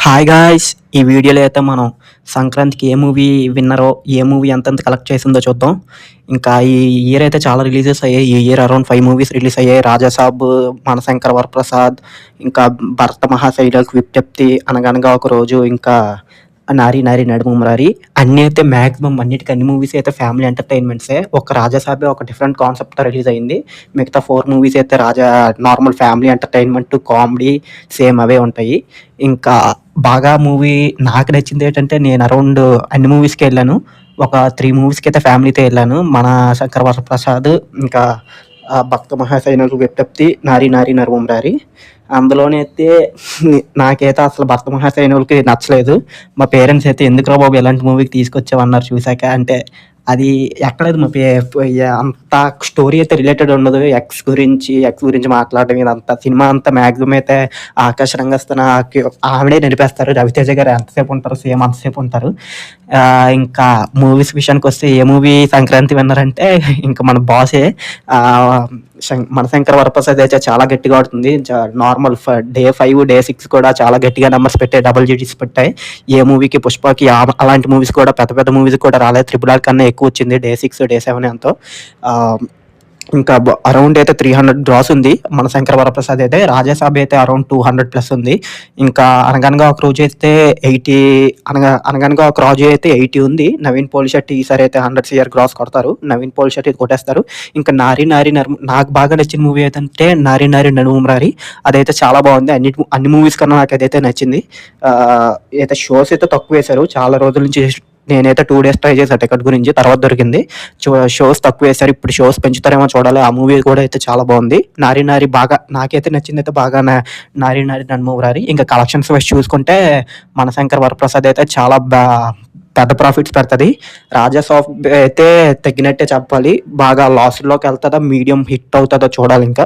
Hi guys! ఈ వీడియోలో అయితే మనం సంక్రాంతికి ఏ మూవీ విన్నరో, ఏ మూవీ ఎంతెంత కలెక్ట్ చేసిందో చూద్దాం. ఇంకా ఈ ఇయర్ అయితే చాలా రిలీజెస్ అయ్యాయి. ఈ ఇయర్ అరౌండ్ 5 మూవీస్ రిలీజ్ అయ్యాయి. 'రాజాసాబ్', 'మనశంకర వరప్రసాద్', ఇంకా 'భరత మహాశైలకు విజ్ఞప్తి', 'అనగనగా ఒక రోజు', ఇంకా 'నారి నారి నడుమ అన్నీ అయితే మాక్సిమం అన్ని మూవీస్ అయితే ఫ్యామిలీ ఎంటర్‌టైన్‌మెంట్సే. ఒక 'రాజాసాబే' ఒక డిఫరెంట్ కాన్సెప్ట్‌తో రిలీజ్ అయింది. మిగతా 4 మూవీస్ అయితే normal family entertainment, comedy same అవే ఉంటాయి. ఇంకా బాగా మూవీ నాకు నచ్చిందేంటంటే నేను అరౌండ్ అన్ని మూవీస్‌కెళ్ళాను. ఒక 3 మూవీస్‌కైతే ఫ్యామిలీతో ఎళ్ళాను. 'మన శంకర వరప్రసాద్', ఇంకా 'భక్త మహాశైలకు విజ్ఞప్తి', 'నారి నారి నడుమ అందులోనైతే నాకైతే అసలు 'భక్త మహాశైనులకి' నచ్చలేదు. మా పేరెంట్స్ అయితే "ఎందుకురా బాబు ఇలాంటి మూవీకి తీసుకొచ్చావు" అన్నారు చూసాక. అంటే అది ఎక్కలేదు మా అంత స్టోరీ అయితే రిలేటెడ్ ఉండదు. ఎక్స్ గురించి మాట్లాడడం ఇదంతా. సినిమా అంతా మాక్సిమం అయితే ఆకాష్ రంగస్థన ఆవిడే నడిపేస్తారు. రవితేజ గారు ఎంతసేపు ఉంటారు, సేమ్ అంతసేపు ఉంటారు. ఇంకా మూవీస్ విషయానికొస్తే ఏ మూవీ సంక్రాంతి విన్నరంటే ఇంక మన బాసే. మనశంకర వరప్రసాద్ అయితే చాలా గట్టిగా ఆడుతుంది. నార్మల్ డే 5, డే 6 కూడా చాలా గట్టిగా నంబర్స్ పెట్టాయి. డబుల్ డిజిట్స్ పెట్టాయి. ఏ మూవీకి 'పుష్పకి' అలాంటి మూవీస్ కూడా పెద్ద పెద్ద మూవీస్ కూడా రాలేదు. 'త్రిబుల్ ఆర్' కన్నా ఎక్కువ వచ్చింది. డే 6, డే 7 ఎంతో. ఇంకా అరౌండ్ అయితే 300 గ్రాస్ ఉంది. 'మనశంకర వరప్రసాద్' అయితే. 'రాజాసాబ్' అయితే అరౌండ్ 200+ ఉంది. ఇంకా 'అనగనగా ఒక రోజు' అయితే 80 అనగనగా ఒక రోజు అయితే 80 ఉంది. 'నవీన్ పోలిశెట్టి' ఈసారి అయితే 100 CR గ్రాస్ కొడతారు. 'నవీన్ పోలిశెట్టి' కొట్టేస్తారు. ఇంకా 'నారి నారి నడుమ' నాకు బాగా నచ్చిన మూవీ ఏదంటే 'నారి నారి నడుమ' అదైతే చాలా బాగుంది. అన్ని మూవీస్ కన్నా నాకు అదైతే నచ్చింది. అయితే షోస్ అయితే తక్కువ వేశారు. చాలా రోజుల నుంచి నేనైతే 2 డేస్ ట్రై చేశా టికెట్ గురించి. తర్వాత దొరికింది. షోస్ తక్కువ వేశారు. ఇప్పుడు షోస్ పెంచుతారేమో చూడాలి. ఆ మూవీ కూడా అయితే చాలా బాగుంది. 'నారి నారి' బాగా నాకైతే నచ్చిందైతే బాగా 'నారి నారి నడుమ'. ఇంకా కలెక్షన్స్ వైస్ చూసుకుంటే 'మనశంకర వరప్రసాద్' అయితే చాలా పెద్ద ప్రాఫిట్స్ పెడతది. 'రాజాసాబ్' అయితే తగ్గినట్టే చెప్పాలి. బాగా లాస్‌లోకి వెళ్తదా, మీడియం హిట్ అవుతదో చూడాలి ఇంకా.